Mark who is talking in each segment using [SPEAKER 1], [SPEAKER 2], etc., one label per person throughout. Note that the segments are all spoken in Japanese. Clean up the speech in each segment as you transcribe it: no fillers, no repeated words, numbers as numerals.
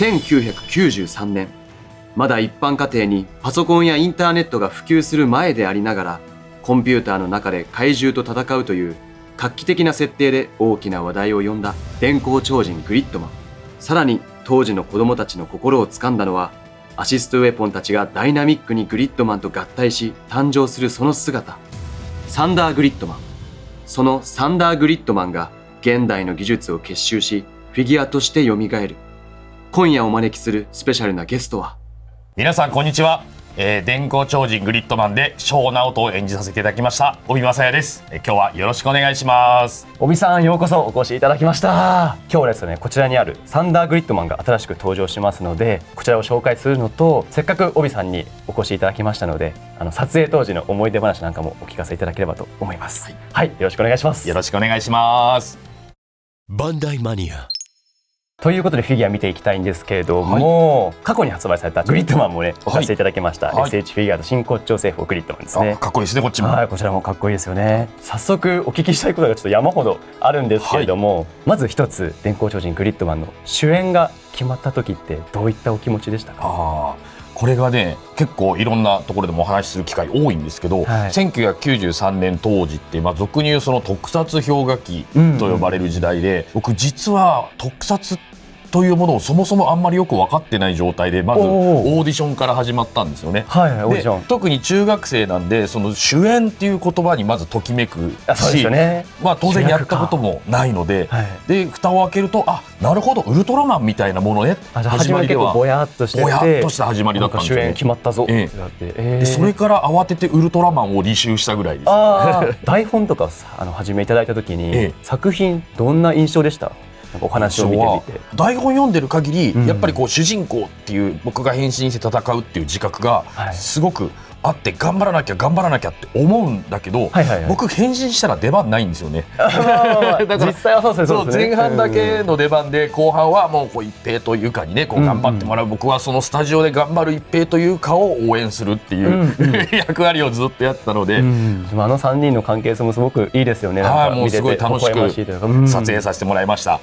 [SPEAKER 1] 1993年、まだ一般家庭にパソコンやインターネットが普及する前でありながら、コンピューターの中で怪獣と戦うという画期的な設定で大きな話題を呼んだ電光超人グリッドマン。さらに当時の子供たちの心を掴んだのは、アシストウェポンたちがダイナミックにグリッドマンと合体し誕生するその姿、サンダーグリッドマン。そのサンダーグリッドマンが現代の技術を結集し、フィギュアとして蘇る。今夜お招きするスペシャルなゲストは、
[SPEAKER 2] 皆さんこんにちは。電光超人グリッドマンで小直人を演じさせていただきました帯正也です。今日はよろしくお願いします。
[SPEAKER 3] 帯さん、ようこそお越しいただきました。今日はですね、こちらにあるサンダーグリッドマンが新しく登場しますので、こちらを紹介するのと、せっかく帯さんにお越しいただきましたので、撮影当時の思い出話なんかもお聞かせいただければと思います。はい、よろしくお願いします。
[SPEAKER 2] よろしくお願いします。
[SPEAKER 4] バンダイマニア
[SPEAKER 3] ということでフィギュア見ていきたいんですけれども、過去に発売されたグリッドマンもね、置かせていただきました、SH フィギュアと真骨頂製法グリッドマンですね。
[SPEAKER 2] かっこいいですね、こっちも。
[SPEAKER 3] はい、こちらもかっこいいですよね。早速お聞きしたいことがちょっと山ほどあるんですけれども、まず一つ、電光超人グリッドマンの主演が決まった時ってどういったお気持ちでしたか？
[SPEAKER 2] これがね、結構いろんなところでもお話しする機会多いんですけど、1993年当時って、俗に言うその特撮氷河期と呼ばれる時代で、僕実は特撮というものをそもそもあんまりよく分かってない状態で、まずオーディションから始まったんですよね。
[SPEAKER 3] オーディション。
[SPEAKER 2] 特に中学生なんで、その主演っていう言葉にまずときめくし、当然やったこともないので、で蓋を開けると、なるほど、ウルトラマンみたいなものね。
[SPEAKER 3] 始まりではぼやっとしてて、
[SPEAKER 2] ぼやっとした始まりだったんですよね。
[SPEAKER 3] 主演決まったぞってなって、
[SPEAKER 2] でそれから慌ててウルトラマンを履修したぐらいです。
[SPEAKER 3] 台本とか始めいただいた時に、作品どんな印象でした？お話を見てみて。
[SPEAKER 2] 台本読んでる限り、やっぱりこう主人公っていう、僕が変身して戦うっていう自覚がすごくあって、頑張らなきゃって思うんだけど、僕変身したら出番ないんですよね。だから
[SPEAKER 3] 実際はそうですね。
[SPEAKER 2] 前半だけの出番で、後半はもう一平というかにね、こう頑張ってもらう。僕はそのスタジオで頑張る一平というかを応援するっていう役割をずっとやったので、
[SPEAKER 3] でも3人の関係性もすごくいいですよね。
[SPEAKER 2] もうすごい楽しく撮影させてもらいました。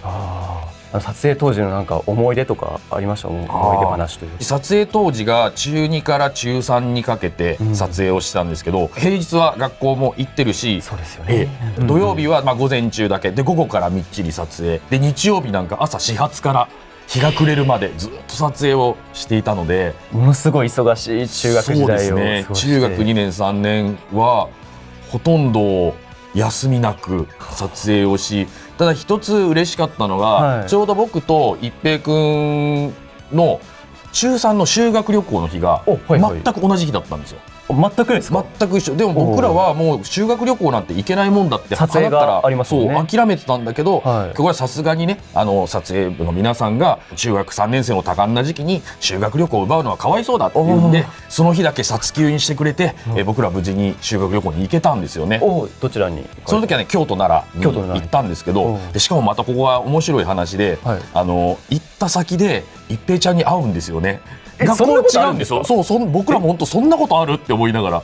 [SPEAKER 3] 撮影当時のなんか思い出とかありました？思い出話というか。
[SPEAKER 2] 撮影当時が中2から中3にかけて撮影をしたんですけど、平日は学校も行ってるし、
[SPEAKER 3] そうですよね。
[SPEAKER 2] 土曜日は午前中だけで、午後からみっちり撮影で、日曜日なんか朝始発から日が暮れるまでずっと撮影をしていたので、
[SPEAKER 3] ものすごい忙しい中学時代を過ごして。そうですね。
[SPEAKER 2] 中学2年3年はほとんど休みなく撮影をし、ただ一つ嬉しかったのが、ちょうど僕と一平君の中3の修学旅行の日が全く同じ日だったんですよ。
[SPEAKER 3] 全くですか？
[SPEAKER 2] 全く一緒。でも僕らはもう修学旅行なんて行けないもんだって
[SPEAKER 3] 撮影がありますもんね。
[SPEAKER 2] そう諦めてたんだけど、ここはさすがにね、撮影部の皆さんが中学3年生の多感な時期に修学旅行を奪うのはかわいそうだっていうんで、その日だけ撮休にしてくれて、僕ら無事に修学旅行に行けたんですよね。
[SPEAKER 3] どちらに？
[SPEAKER 2] その時はね、京都奈良に行ったんですけど、でしかもまたここは面白い話で、行った先で一平ちゃんに会うんですよね。学校違うんですよ。僕らも本当そんなことあるって思いながら、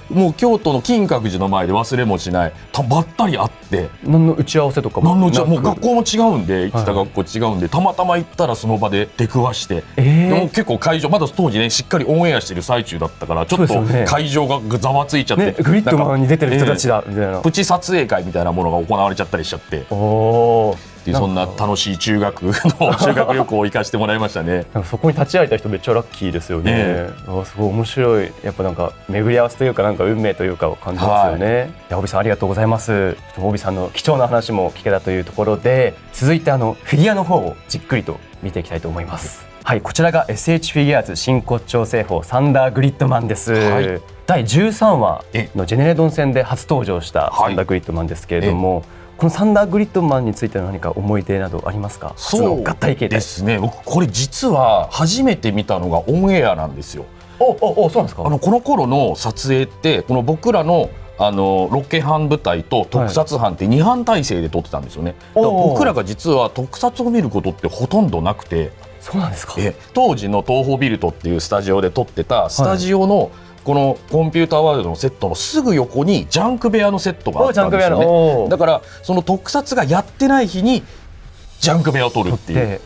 [SPEAKER 2] もう京都の金閣寺の前で忘れもしないばったり会って、
[SPEAKER 3] 何の打ち合わせとかも
[SPEAKER 2] もう学校も違うんで、行ってた学校違うんで、たまたま行ったらその場で出くわして、でも結構会場まだ当時ね、しっかりオンエアしてる最中だったから、ちょっと会場がざわついちゃって、
[SPEAKER 3] グリッドマンに出てる人たちだみたいな、
[SPEAKER 2] プチ撮影会みたいなものが行われちゃったりしちゃって、そんな楽しい修学旅行を行かせてもらいましたね。
[SPEAKER 3] そこに立ち会えた人めっちゃラッキーですよね。すごい面白い。やっぱなんか巡り合わせというか、なんか運命というかを感じますよね。帯さんありがとうございます。帯さんの貴重な話も聞けたというところで、続いてフィギュアの方をじっくりと見ていきたいと思います。はい、こちらが SH フィギュアーズ真骨頂製法サンダーグリッドマンです。第13話のジェネレドン戦で初登場したサンダーグリッドマンですけれども、このサンダーグリッドマンについての何か思い出などありますか？
[SPEAKER 2] そうですね。僕これ実は初めて見たのがオンエアなんですよ。
[SPEAKER 3] そうなんですか？
[SPEAKER 2] この頃の撮影って、この僕らのロケ班部隊と特撮班って2班体制で撮ってたんですよね。だから僕らが実は特撮を見ることってほとんどなくて。
[SPEAKER 3] そうなんですか？
[SPEAKER 2] 当時の東宝ビルトっていうスタジオで撮ってたスタジオの、このコンピューターワールドのセットのすぐ横にジャンク部屋のセットがあったんですよね。だからその特撮がやってない日にジャンク部屋を撮るっていう。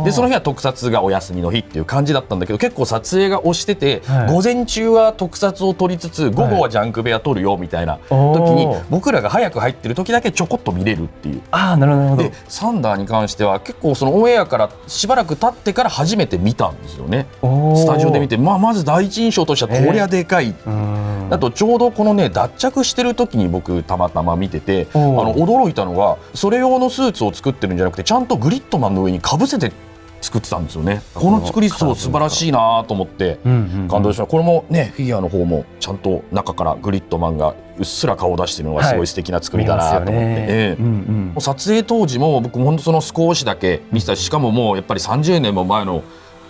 [SPEAKER 2] でその日は特撮がお休みの日っていう感じだったんだけど、結構撮影が押してて、午前中は特撮を撮りつつ午後はジャンク部屋撮るよみたいな時に、僕らが早く入ってる時だけちょこっと見れるっていう。
[SPEAKER 3] なるほど。
[SPEAKER 2] でサンダーに関しては結構そのオンエアからしばらく経ってから初めて見たんですよね。スタジオで見て、まず第一印象としてはこりゃでかい。あとちょうどこのね脱着してる時に僕たまたま見てて、驚いたのがそれ用のスーツを作ってるんじゃなくてちゃんとグリッドマンの上にかぶせて作ってたんですよね。この作りそう素晴らしいなと思って感動しました。これもねフィギュアの方もちゃんと中からグリッドマンがうっすら顔を出してるのがすごい素敵な作りだなと思って、撮影当時も僕も本当その少しだけ見てたし、しかももうやっぱり30年も前の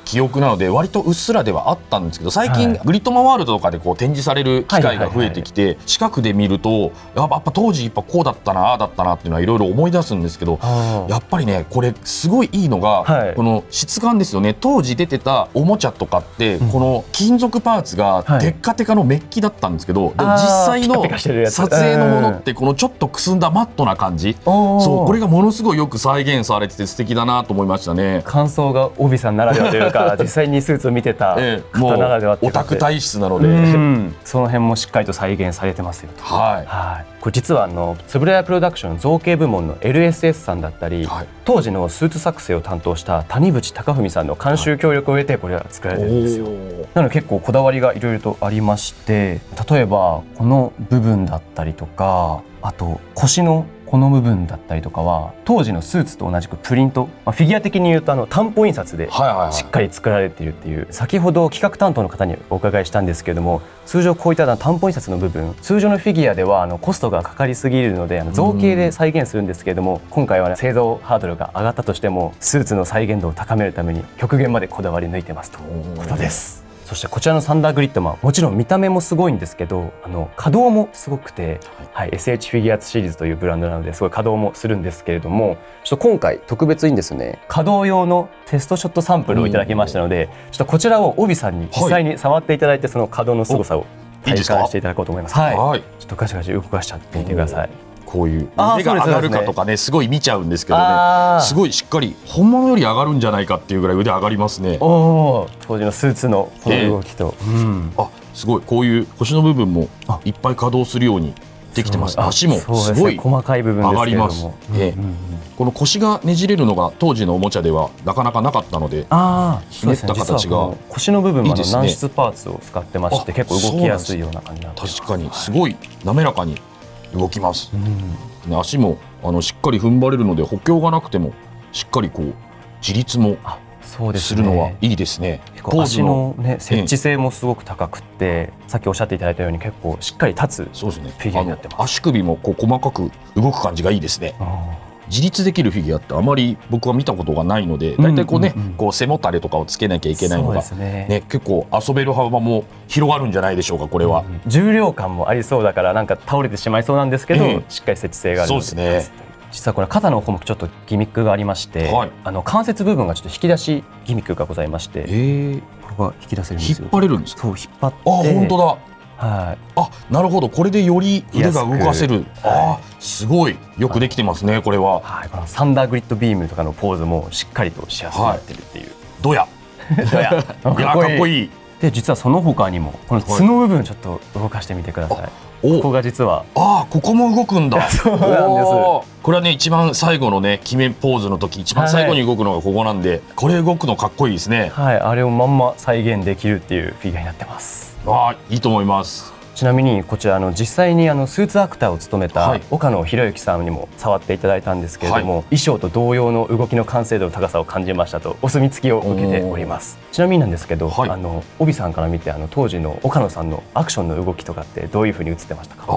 [SPEAKER 2] 記憶なので割とうっすらではあったんですけど、最近グリッドマンワールドとかでこう展示される機会が増えてきて、近くで見るとやっぱ当時やっぱこうだったなああだったなっていうのはいろいろ思い出すんですけど、やっぱりねこれすごいいいのが、この質感ですよね。当時出てたおもちゃとかってこの金属パーツがテッカテカのメッキだったんですけど、でも実際の撮影のものってこのちょっとくすんだマットな感じ、そうこれがものすごいよく再現されてて素敵だなと思いましたね。
[SPEAKER 3] 感想が帯さんならではというか実際にスーツを見てた方ならではっていう
[SPEAKER 2] オタク体質なので、
[SPEAKER 3] その辺もしっかりと再現されてますよ。これ実は円谷プロダクション造形部門の LSS さんだったり、当時のスーツ作成を担当した谷口貴文さんの監修協力を得てこれは作られてるんですよ。なので結構こだわりがいろいろとありまして、例えばこの部分だったりとか、あと腰のこの部分だったりとかは当時のスーツと同じくプリント、フィギュア的に言うと担保印刷でしっかり作られているっていう、先ほど企画担当の方にお伺いしたんですけれども、通常こういった担保印刷の部分、通常のフィギュアではコストがかかりすぎるので造形で再現するんですけれども、今回は、製造ハードルが上がったとしてもスーツの再現度を高めるために極限までこだわり抜いてますということです。そしてこちらのサンダーグリッドマン、もちろん見た目もすごいんですけど稼働もすごくて、SH フィギュアーツシリーズというブランドなのですごい稼働もするんですけれども、ちょっと今回特別にですね稼働用のテストショットサンプルをいただきましたので、ちょっとこちらを帯さんに実際に触っていただいて、その稼働のすごさを体感していただこうと思います。ちょっとガシガシ動かしちゃってみてください。
[SPEAKER 2] こういう腕が上がるかとかね、すごい見ちゃうんですけどね、すごいしっかり本物より上がるんじゃないかっていうぐらい腕上がりますね。
[SPEAKER 3] 当時のスーツのこの動きと、
[SPEAKER 2] すごいこういう腰の部分もいっぱい稼働するようにできてます。足もすごい
[SPEAKER 3] 細かい部分
[SPEAKER 2] 上がります。この腰がねじれるのが当時のおもちゃではなかなかなかったので、ひねった形が
[SPEAKER 3] 腰の部分は軟質パーツを使ってまして、結構動きやすいような感じになってます。
[SPEAKER 2] 確かにすごい滑らかに動きます。足もしっかり踏ん張れるので補強がなくてもしっかりこう自立もするのはいいですね。
[SPEAKER 3] 足の接地性もすごく高くて、さっきおっしゃっていただいたように結構しっかり立つフィギュアになってます。
[SPEAKER 2] 足首もこう細かく動く感じがいいですね。自立できるフィギュアってあまり僕は見たことがないので、だいたいこうね、こう背もたれとかをつけなきゃいけないのがね、結構遊べる幅も広がるんじゃないでしょうか。これは
[SPEAKER 3] 重量感もありそうだからなんか倒れてしまいそうなんですけど、しっかり接地性があるので。そうですね。実はこれ肩の方もちょっとギミックがありまして、関節部分がちょっと引き出しギミックがございまして、これが引き出せるんですよ。
[SPEAKER 2] 引っ張れるんですか。
[SPEAKER 3] そう、引っ張って、
[SPEAKER 2] 本当だ。なるほど、これでより腕が動かせる。すごいよくできてますね。これは
[SPEAKER 3] このサンダーグリッドビームとかのポーズもしっかりとしやすくなってるっていう。
[SPEAKER 2] どやかっこいい。
[SPEAKER 3] で実はその他にもこの角部分ちょっと動かしてみてください。ここが実は
[SPEAKER 2] ここも動くんだ。
[SPEAKER 3] そうなんです。
[SPEAKER 2] これはね一番最後のね決めポーズの時一番最後に動くのがここなんで、これ動くのかっこいいですね。
[SPEAKER 3] あれをまんま再現できるっていうフィギュアになってます。
[SPEAKER 2] いいと思います。
[SPEAKER 3] ちなみにこちら実際にスーツアクターを務めた岡野博之さんにも触っていただいたんですけれども、衣装と同様の動きの完成度の高さを感じましたとお墨付きを受けております。ちなみになんですけど、帯さんから見て当時の岡野さんのアクションの動きとかってどういう風に映ってましたか。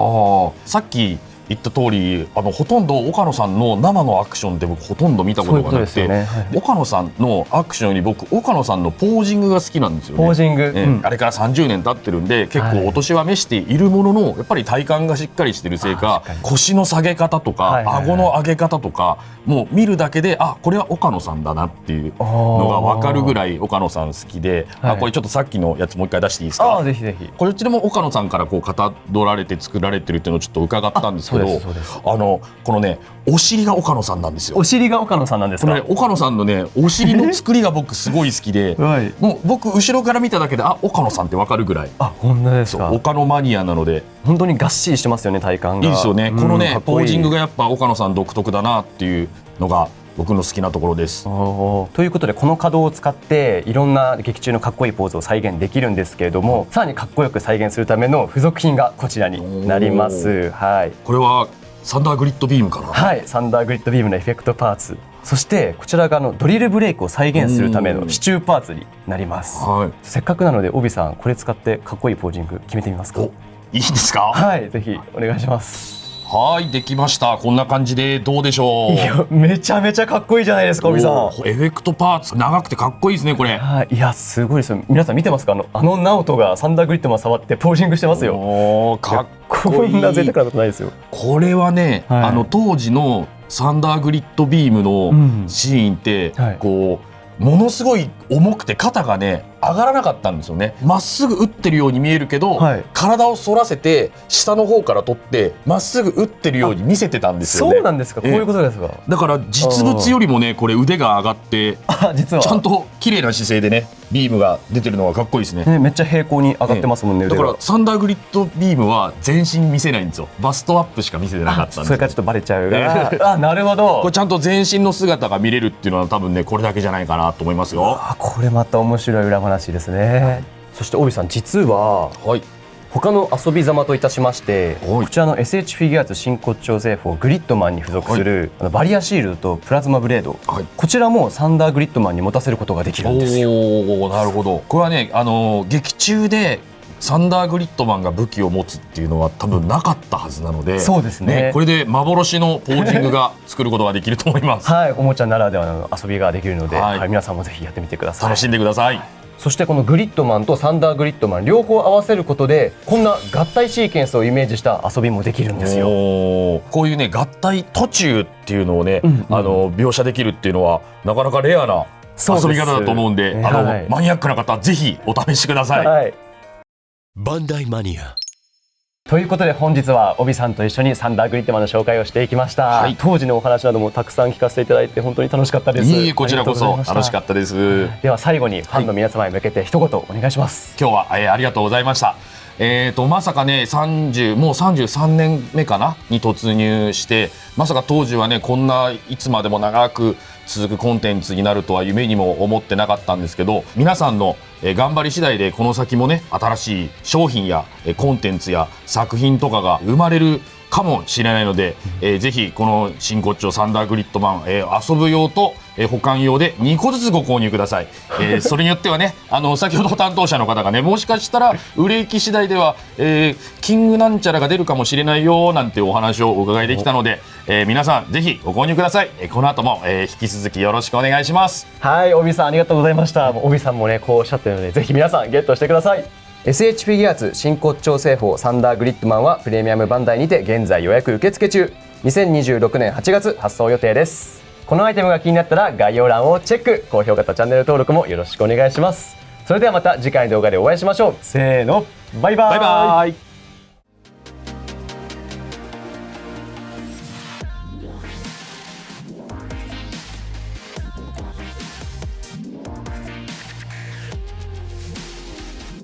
[SPEAKER 2] さっき言った通りほとんど岡野さんの生のアクションって僕ほとんど見たことがなくて、岡野さんのアクションより僕岡野さんのポージングが好きなんですよね。
[SPEAKER 3] ポージング、
[SPEAKER 2] あれから30年経ってるんで結構お年は召しているものの、やっぱり体幹がしっかりしてるせいか腰の下げ方とか顎の上げ方とかもう見るだけでこれは岡野さんだなっていうのが分かるぐらい岡野さん好きで、これちょっとさっきのやつもう一回出していいですか。
[SPEAKER 3] ぜひぜひ。
[SPEAKER 2] これうちでも岡野さんからこうかたどられて作られてるっていうのをちょっと伺ったんですけど、ど、
[SPEAKER 3] そうですそうです
[SPEAKER 2] このねお尻が岡野さんなんですよ。
[SPEAKER 3] お尻が岡野さんなんですか。
[SPEAKER 2] このね岡野さんのねお尻の作りが僕すごい好きで
[SPEAKER 3] はい。
[SPEAKER 2] もう僕後ろから見ただけで岡野さんってわかるぐらい、
[SPEAKER 3] あ、本当ですか。
[SPEAKER 2] 岡野マニアなので
[SPEAKER 3] 本当にがっしりしてますよね、体幹が。
[SPEAKER 2] いいですよね。この
[SPEAKER 3] か
[SPEAKER 2] ね
[SPEAKER 3] っこいい
[SPEAKER 2] ポージングがやっぱ岡野さん独特だなっていうのが僕の好きなところです。
[SPEAKER 3] ということでこの可動を使っていろんな劇中のかっこいいポーズを再現できるんですけれども、さらにかっこよく再現するための付属品がこちらになります。はい、
[SPEAKER 2] これはサンダーグリッドビームかな。
[SPEAKER 3] はい、サンダーグリッドビームのエフェクトパーツ、そしてこちらがドリルブレイクを再現するための支柱パーツになります。
[SPEAKER 2] はい、
[SPEAKER 3] せっかくなので帯さんこれ使ってかっこいいポージング決めてみますか。
[SPEAKER 2] お、いいですか。
[SPEAKER 3] はい、ぜひお願いします。
[SPEAKER 2] はい、できました。こんな感じでどうでしょう。
[SPEAKER 3] いや、めちゃめちゃかっこいいじゃないですか、帯さん。
[SPEAKER 2] エフェクトパーツ長くてかっこいいですねこれ。
[SPEAKER 3] はい、いやすごいですよ。皆さん見てますか。直人がサンダーグリッドマン触ってポージングしてますよ。
[SPEAKER 2] おー、かっこ
[SPEAKER 3] こ
[SPEAKER 2] いい。
[SPEAKER 3] んな贅沢なことないですよ。
[SPEAKER 2] これはね、
[SPEAKER 3] はい
[SPEAKER 2] 当時のサンダーグリッドビームのシーンって、
[SPEAKER 3] はい
[SPEAKER 2] こうものすごい重くて肩がね上がらなかったんですよね。まっすぐ打ってるように見えるけど、
[SPEAKER 3] はい
[SPEAKER 2] 体を反らせて下の方から取ってまっすぐ打ってるように見せてたんですよね。
[SPEAKER 3] そうなんですか。こういうことですか。
[SPEAKER 2] だから実物よりもねこれ腕が上がって
[SPEAKER 3] あ、実は
[SPEAKER 2] ちゃんと綺麗な姿勢でねビームが出てるのがかっこいいですね。
[SPEAKER 3] ね、めっちゃ平行に上がってますもんね。
[SPEAKER 2] だから
[SPEAKER 3] 腕が。
[SPEAKER 2] サンダーグリッドビームは全身見せないんですよ。バストアップしか見せてなかったんですよ。
[SPEAKER 3] それからちょっとバレちゃうが。あ、なるほ
[SPEAKER 2] こ
[SPEAKER 3] ど
[SPEAKER 2] れ。ちゃんと全身の姿が見れるっていうのは多分ねこれだけじゃないかなと思いますよ。
[SPEAKER 3] あ、これまた面白い裏話ですね。そして帯さん、実は
[SPEAKER 2] はい。
[SPEAKER 3] 他の遊びざまといたしまして、
[SPEAKER 2] はい
[SPEAKER 3] こちらの SH フィギュアーツ真骨頂製法グリッドマンに付属する、バリアシールドとプラズマブレード、
[SPEAKER 2] はい。
[SPEAKER 3] こちらもサンダーグリッドマンに持たせることができるんですよ。
[SPEAKER 2] おお、なるほど。これはね劇中でサンダーグリッドマンが武器を持つっていうのは多分なかったはずなので、
[SPEAKER 3] そうですね
[SPEAKER 2] これで幻のポージングが作ることができると思います。
[SPEAKER 3] はい、おもちゃならではの遊びができるので、
[SPEAKER 2] はい
[SPEAKER 3] はい、皆さんもぜひやってみてください。
[SPEAKER 2] 楽しんでください。
[SPEAKER 3] そしてこのグリッドマンとサンダーグリッドマン両方合わせることでこんな合体シーケンスをイメージした遊びもできるんですよ。
[SPEAKER 2] おー、こういうね合体途中っていうのをね、
[SPEAKER 3] うん
[SPEAKER 2] 描写できるっていうのはなかなかレアな遊び方だと思うんで、
[SPEAKER 3] はい
[SPEAKER 2] マニアックな方はぜひお試しください。
[SPEAKER 3] はい、
[SPEAKER 4] バンダイマニア。
[SPEAKER 3] ということで本日は帯さんと一緒にサンダーグリッドマンの紹介をしていきました、
[SPEAKER 2] はい
[SPEAKER 3] 当時のお話などもたくさん聞かせていただいて本当に楽しかったです。
[SPEAKER 2] いいえ、こちらこそ楽しか
[SPEAKER 3] っ
[SPEAKER 2] ったです。
[SPEAKER 3] た。では最後にファンの皆様に向けて一言お願いします。
[SPEAKER 2] 今日は、ありがとうございました。まさかねもう33年目かなに突入して、まさか当時はねこんないつまでも長く続くコンテンツになるとは夢にも思ってなかったんですけど、皆さんの頑張り次第でこの先もね新しい商品やコンテンツや作品とかが生まれるかもしれないので、ぜひこの真骨頂サンダーグリッドマン、遊ぶ用と、保管用で2個ずつご購入ください。それによってはね先ほど担当者の方がねもしかしたら売れ行き次第では、キングなんちゃらが出るかもしれないよなんてお話をお伺いできたので、皆さんぜひご購入ください。この後も、引き続きよろしくお願いします。
[SPEAKER 3] はい、帯さんありがとうございました。もう帯さんもねこうおっしゃってるのでぜひ皆さんゲットしてください。SH フィギュアーツ真骨頂製法サンダーグリッドマンはプレミアムバンダイにて現在予約受付中。2026年8月発送予定です。このアイテムが気になったら概要欄をチェック、高評価とチャンネル登録もよろしくお願いします。それではまた次回の動画でお会いしましょう。せーの、バイバイ。
[SPEAKER 2] バイバイ。